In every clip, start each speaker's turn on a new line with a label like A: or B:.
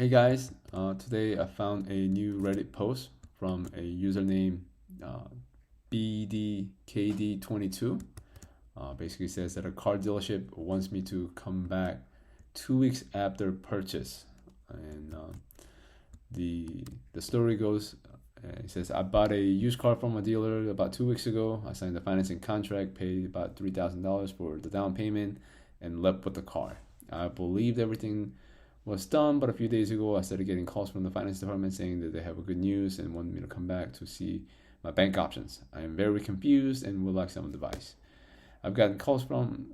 A: Hey guys, today I found a new Reddit post from a username uh, BDKD22. Basically says that a car dealership wants me to come back 2 weeks after purchase. And the story goes, it says, I bought a used car from a dealer about 2 weeks ago. I signed the financing contract, paid about $3,000 for the down payment, and left with the car. I believed everything was done, but a few days ago I started getting calls from the finance department saying that they have a good news and want me to come back to see my bank options. I am very confused and would like some advice. I've gotten calls from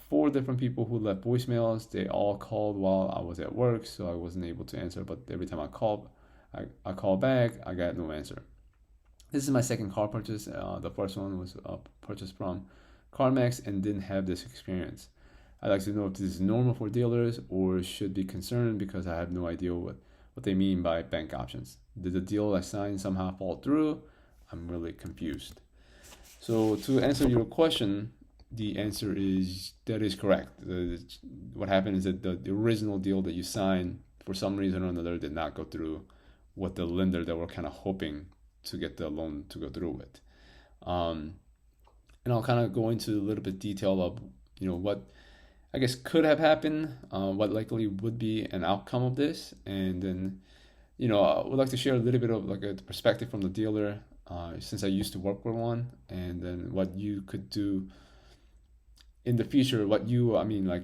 A: 4 different people who left voicemails. They all called while I was at work, so I wasn't able to answer. But every time I called back, I got no answer. This is my second car purchase. The first one was purchased from CarMax and didn't have this experience. I'd like to know if this is normal for dealers or should be concerned because I have no idea what they mean by bank options. Did the deal I signed somehow fall through? I'm really confused. So to answer your question, the answer is that is correct. What happened is that the original deal that you signed for some reason or another did not go through what the lender that were kind of hoping to get the loan to go through with. And I'll kind of go into a little bit detail of what I guess could have happened, what likely would be an outcome of this, and then I would like to share a little bit of like a perspective from the dealer, since I used to work with one, and then what you could do in the future, like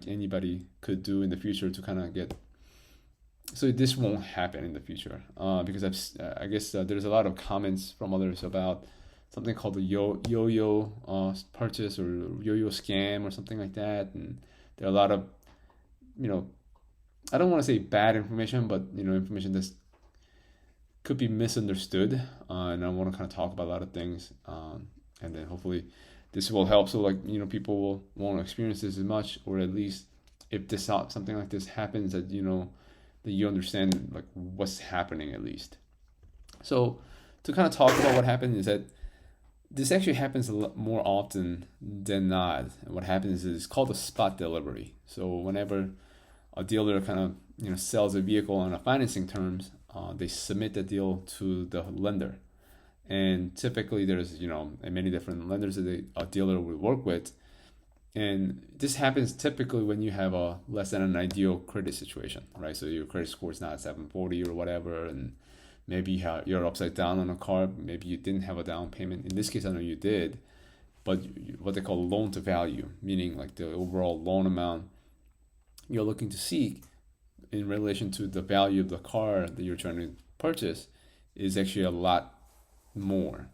A: anybody could do in the future to kind of get so this won't happen in the future, because I guess there's a lot of comments from others about something called the yo-yo purchase or yo-yo scam or something like that, and there are a lot of, I don't want to say bad information, but information that could be misunderstood, and I want to kind of talk about a lot of things, and then hopefully this will help. So people will won't experience this as much, or at least if this something like this happens, that that you understand like what's happening at least. So to kind of talk about what happened is that this actually happens a lot more often than not. And what happens is it's called a spot delivery. So whenever a dealer kind of sells a vehicle on a financing terms, they submit the deal to the lender, and typically there's many different lenders that a dealer will work with, and this happens typically when you have a less than an ideal credit situation, right? So your credit score is not 740 or whatever, and maybe you're upside down on a car. Maybe you didn't have a down payment. In this case, I know you did, but what they call loan to value, meaning like the overall loan amount you're looking to seek in relation to the value of the car that you're trying to purchase, is actually a lot more.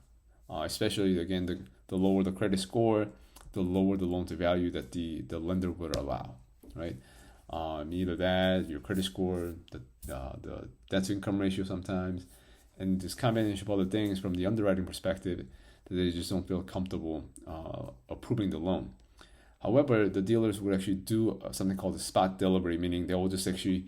A: Especially again, the lower the credit score, the lower the loan to value that the lender would allow, right? Either that, your credit score, the debt to income ratio sometimes, and this combination of other things from the underwriting perspective that they just don't feel comfortable approving the loan. However, the dealers would actually do something called a spot delivery, meaning they will just actually,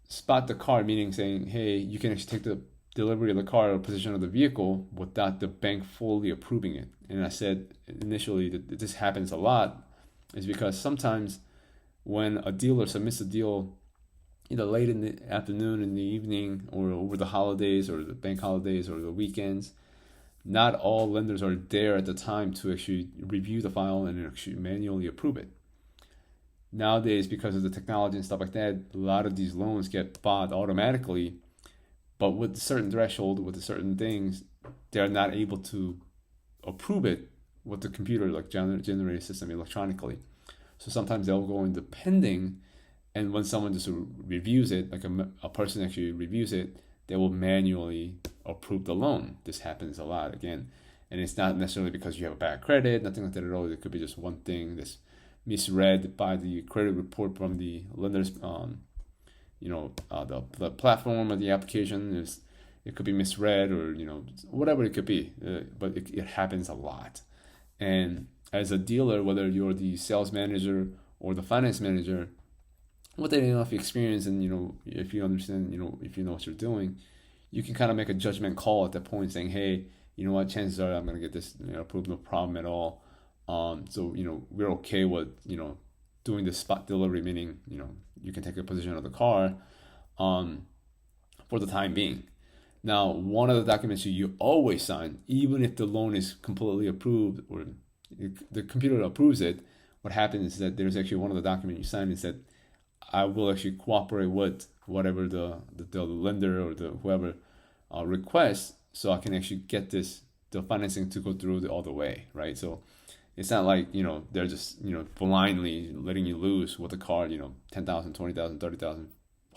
A: spot the car, meaning saying, hey, you can actually take the delivery of the car or position of the vehicle without the bank fully approving it. And I said initially that this happens a lot is because sometimes when a dealer submits a deal either late in the afternoon, in the evening, or over the holidays or the bank holidays or the weekends, not all lenders are there at the time to actually review the file and actually manually approve it. Nowadays, because of the technology and stuff like that, a lot of these loans get bought automatically, but with a certain threshold, with certain things, they're not able to approve it with the computer, like generated system electronically. So sometimes they'll go into pending, and when someone just reviews it, like a person actually reviews it, they will manually approve the loan. This happens a lot again, and it's not necessarily because you have a bad credit, nothing like that at all. It could be just one thing that's misread by the credit report from the lender's, the platform or the application is. It could be misread or whatever it could be, but it happens a lot. And as a dealer, whether you're the sales manager or the finance manager, with enough experience and if you understand, if you know what you're doing, you can kind of make a judgment call at that point, saying, hey, you know what, chances are I'm going to get this approved, no problem at all. So we're okay with doing the spot delivery, meaning you can take a position of the car um, for the time being. Now, one of the documents you always sign, even if the loan is completely approved or the computer approves it, what happens is that there's actually one of the documents you sign is that I will actually cooperate with whatever the lender or the whoever requests, so I can actually get the financing to go through all the way, right? So it's not like they're just blindly letting you loose with a car, $10,000, $20,000, $30,000,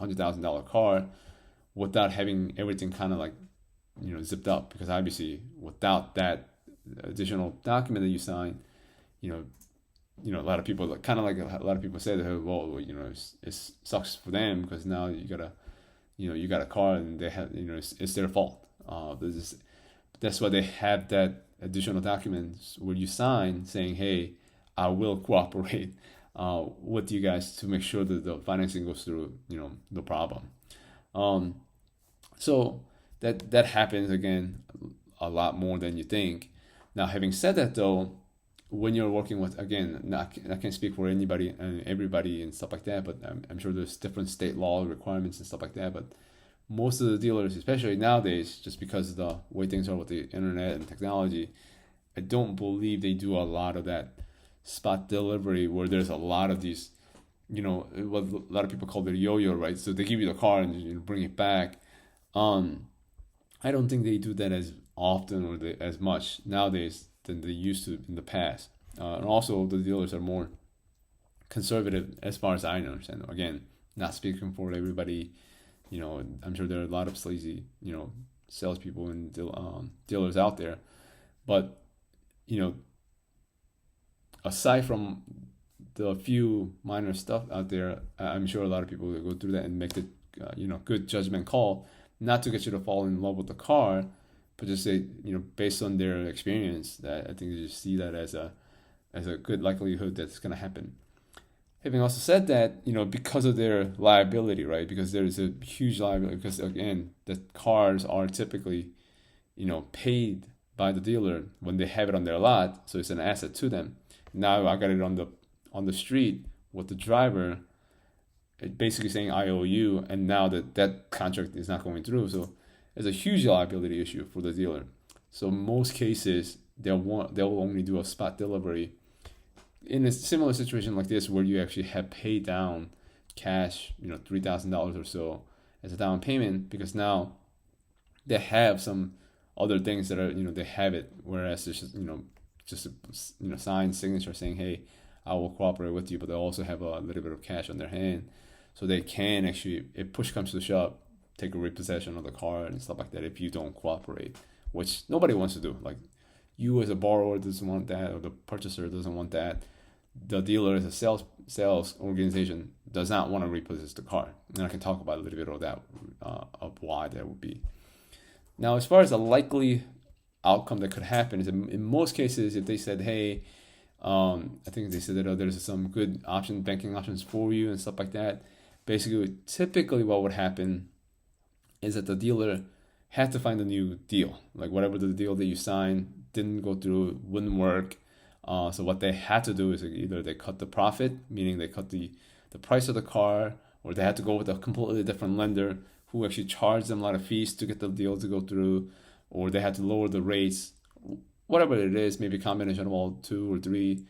A: $100,000 car, without having everything kind of like zipped up. Because obviously without that additional document that you sign, a lot of people kind of like a lot of people say that, well, it sucks for them because now you got a car and they have it's their fault. That's why they have that additional documents where you sign saying, hey, I will cooperate with you guys to make sure that the financing goes through, no problem. So that happens again a lot more than you think. Now, having said that though, when you're working with, again, I can't speak for anybody and everybody and stuff like that, but I'm sure there's different state law requirements and stuff like that. But most of the dealers, especially nowadays, just because of the way things are with the internet and technology, I don't believe they do a lot of that spot delivery where there's a lot of these, what a lot of people call it yo-yo, right? So they give you the car and you bring it back. I don't think they do that as often or as much nowadays than they used to in the past. And also the dealers are more conservative as far as I understand. Again, not speaking for everybody. I'm sure there are a lot of sleazy, salespeople and dealers out there. But, aside from the few minor stuff out there, I'm sure a lot of people will go through that and make the, good judgment call, not to get you to fall in love with the car, but just say, based on their experience, that I think they just see that as a good likelihood that's going to happen. Having also said that, because of their liability, right? Because there is a huge liability. Because again, the cars are typically, paid by the dealer when they have it on their lot, so it's an asset to them. Now I got it on the street with the driver, basically saying I owe you, and now that contract is not going through, so it's a huge liability issue for the dealer. So most cases they'll only do a spot delivery in a similar situation like this, where you actually have paid down cash, $3,000 or so as a down payment, because now they have some other things that are, they have it, whereas it's just a signed signature saying, hey, I will cooperate with you, but they also have a little bit of cash on their hand, so they can actually, if push comes to shove, take a repossession of the car and stuff like that if you don't cooperate, which nobody wants to do. Like, you as a borrower doesn't want that, or the purchaser doesn't want that. The dealer as a sales organization does not want to repossess the car, and I can talk about a little bit of that, of why that would be. Now, as far as a likely outcome that could happen is, in most cases, if they said, hey, I think they said that there's some good banking options for you and stuff like that. Basically, typically what would happen is that the dealer had to find a new deal. Like, whatever the deal that you signed didn't go through, wouldn't work. So what they had to do is either they cut the profit, meaning they cut the price of the car, or they had to go with a completely different lender who actually charged them a lot of fees to get the deal to go through, or they had to lower the rates, whatever it is, maybe a combination of all two or three,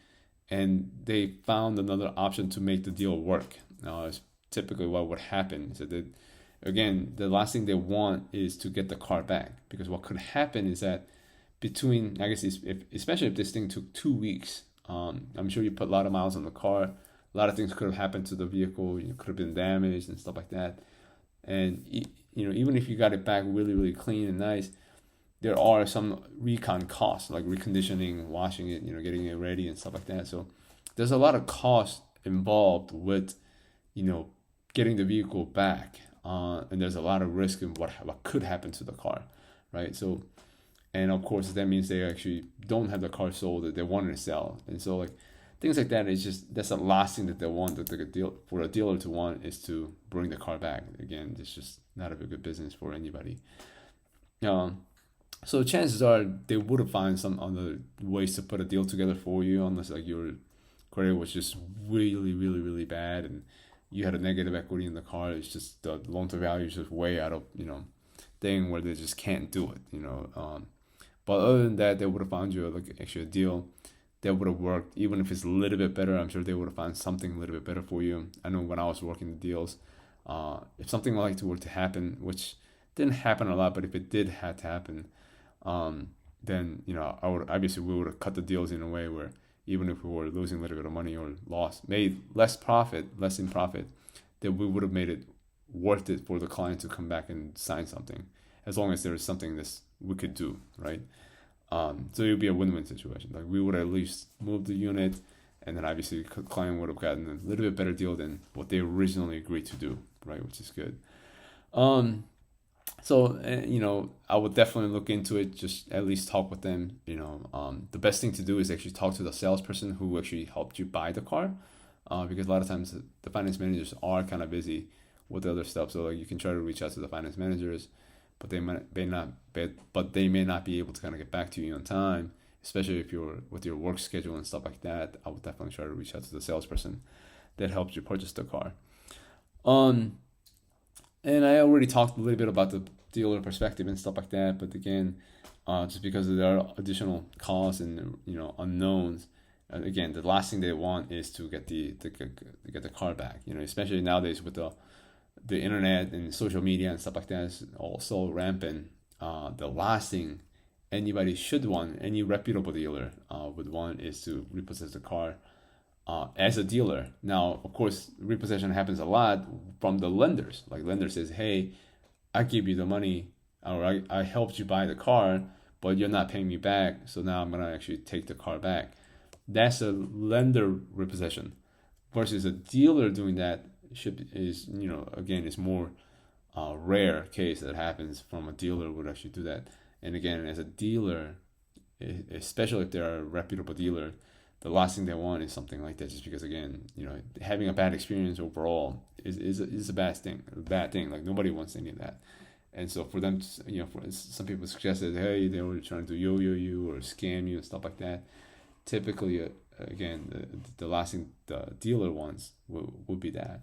A: and they found another option to make the deal work. Now, it's typically what would happen. So that, again, the last thing they want is to get the car back, because what could happen is that between, I guess, especially if this thing took 2 weeks, I'm sure you put a lot of miles on the car, a lot of things could have happened to the vehicle, could have been damaged and stuff like that. And even if you got it back really, really clean and nice, there are some recon costs, like reconditioning, washing it, getting it ready and stuff like that. So there's a lot of cost involved with, getting the vehicle back, and there's a lot of risk in what could happen to the car, right? So, and of course that means they actually don't have the car sold that they wanted to sell, and so like things like that is just, that's the last thing that they want, that for a dealer to want, is to bring the car back. Again, it's just not a very good business for anybody. So chances are they would have found some other ways to put a deal together for you, unless like you're credit was just really, really, really bad, and you had a negative equity in the car. It's just the loan to value is just way out of thing where they just can't do it. But other than that, they would have found you like actually a deal that would have worked. Even if it's a little bit better, I'm sure they would have found something a little bit better for you. I know when I was working the deals, if something like that were to happen, which didn't happen a lot, but if it did have to happen, then I would obviously we would have cut the deals in a way where even if we were losing a little bit of money or made less in profit, then we would have made it worth it for the client to come back and sign something, as long as there is something this we could do, right? So it would be a win-win situation. Like we would at least move the unit, and then obviously the client would have gotten a little bit better deal than what they originally agreed to do, right? Which is good. So I would definitely look into it. Just at least talk with them. The best thing to do is actually talk to the salesperson who actually helped you buy the car, because a lot of times the finance managers are kind of busy with the other stuff. So like you can try to reach out to the finance managers, but they may not be able to kind of get back to you on time, especially if you're with your work schedule and stuff like that. I would definitely try to reach out to the salesperson that helped you purchase the car. And I already talked a little bit about the dealer perspective and stuff like that, but again, just because there are additional costs and unknowns, again, the last thing they want is to get the car back. Especially nowadays with the internet and social media and stuff like that is also rampant. The last thing anybody should want, any reputable dealer would want, is to repossess the car as a dealer. Now, of course, repossession happens a lot from the lenders. Like lender says, hey, I give you the money, or I helped you buy the car, but you're not paying me back, so now I'm gonna actually take the car back. That's a lender repossession, versus a dealer doing that is more rare case that happens from a dealer would actually do that. And again, as a dealer, especially if they're a reputable dealer, the last thing they want is something like that, just because again, having a bad experience overall is a bad thing. Like nobody wants any of that. And so for them, for some people suggest that, hey, they were trying to yo-yo you or scam you and stuff like that. Typically, again, the last thing the dealer wants would be that.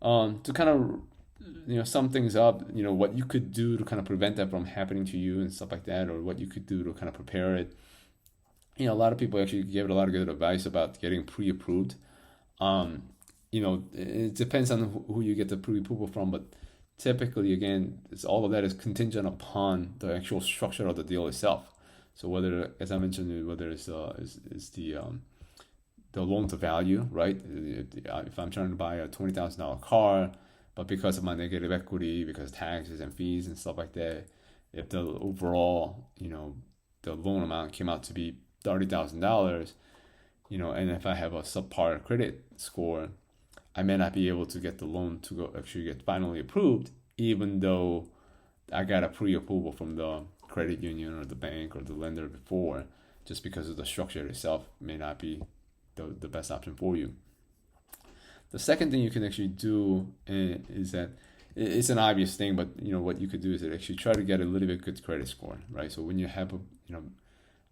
A: To kind of sum things up, what you could do to kind of prevent that from happening to you and stuff like that, or what you could do to kind of prepare it. A lot of people actually gave a lot of good advice about getting pre-approved. It depends on who you get the pre-approval from, but typically, again, all of that is contingent upon the actual structure of the deal itself. So whether, as I mentioned, whether it's the loan to value, right? If I'm trying to buy a $20,000 car, but because of my negative equity, because taxes and fees and stuff like that, if the overall, the loan amount came out to be $30,000, and if I have a subpar credit score, I may not be able to get the loan to actually get finally approved, even though I got a pre-approval from the credit union or the bank or the lender before, just because of the structure itself may not be the best option for you. The second thing you can actually do is that it's an obvious thing, but what you could do is actually try to get a little bit good credit score, right? So when you have a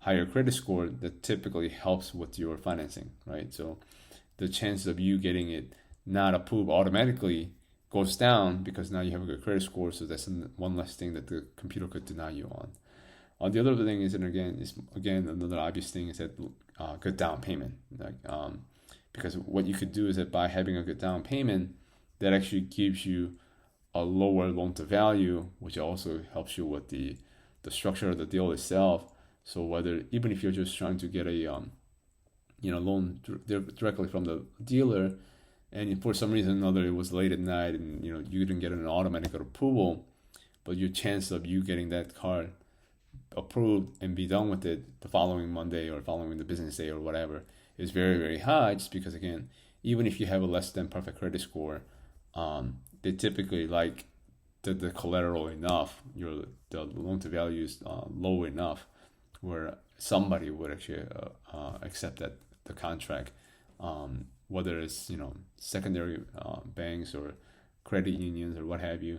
A: higher credit score, that typically helps with your financing, right? So the chances of you getting it not approved automatically goes down because now you have a good credit score, so that's one less thing that the computer could deny you on. The other thing is, and again another obvious thing is that good down payment, because what you could do is that by having a good down payment, that actually gives you a lower loan to value, which also helps you with the structure of the deal itself. So even if you're just trying to get a loan directly from the dealer, and for some reason or another it was late at night and you didn't get an automatic approval, but your chance of you getting that car approved and be done with it the following Monday or following the business day or whatever is very, very high, just because again, even if you have a less than perfect credit score, they typically like the collateral enough, the loan to value is low enough where somebody would actually accept the contract, whether it's secondary banks or credit unions or what have you,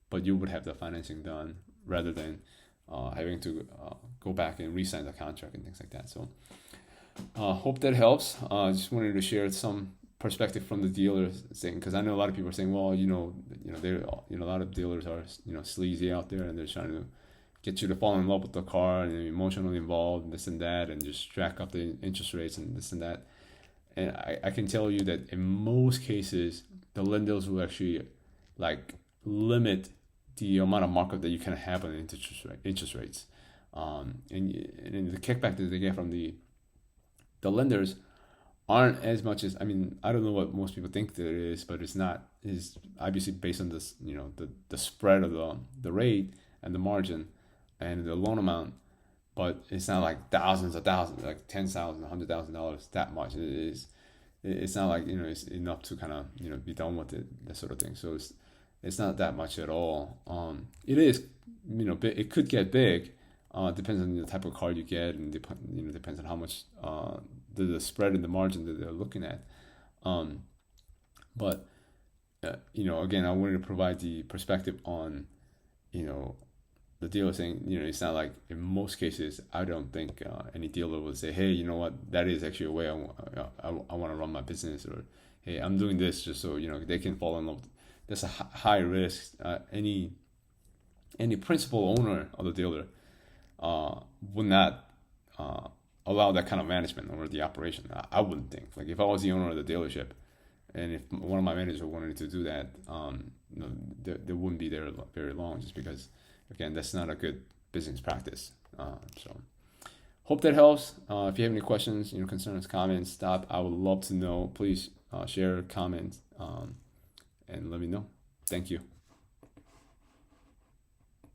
A: but you would have the financing done rather than having to go back and re-sign the contract and things like that. So Hope that helps. Just wanted to share some perspective from the dealers saying, because I know a lot of people are saying, well, they're, a lot of dealers are, sleazy out there, and they're trying to get you to fall in love with the car and emotionally involved and this and that, and just jack up the interest rates and this and that. And I can tell you that in most cases, the lenders will actually like limit the amount of markup that you can have on interest rates. And the kickback that they get from the lenders aren't as much as, I mean, I don't know what most people think that it is, but it's not. It's obviously based on this, the spread of the rate and the margin and the loan amount, but it's not like thousands of thousands, like $10,000, $100,000, that much. It's not like, it's enough to kind of, be done with it, that sort of thing. So it's not that much at all. It is, it could get big. Depends on the type of car you get, and depends on how much the spread and the margin that they're looking at. But again, I wanted to provide the perspective on, the dealer saying, it's not like, in most cases, I don't think any dealer will say, hey, you know what, that is actually a way I want to run my business, or hey, I'm doing this just so they can fall in love. That's a high risk. Any principal owner of the dealer would not allow that kind of management over the operation. I wouldn't think. Like, if I was the owner of the dealership, and if one of my managers wanted to do that, they wouldn't be there very long, just because, again, that's not a good business practice. So hope that helps. If you have any questions, concerns, comments, stop. I would love to know. Please share, comment, and let me know. Thank you.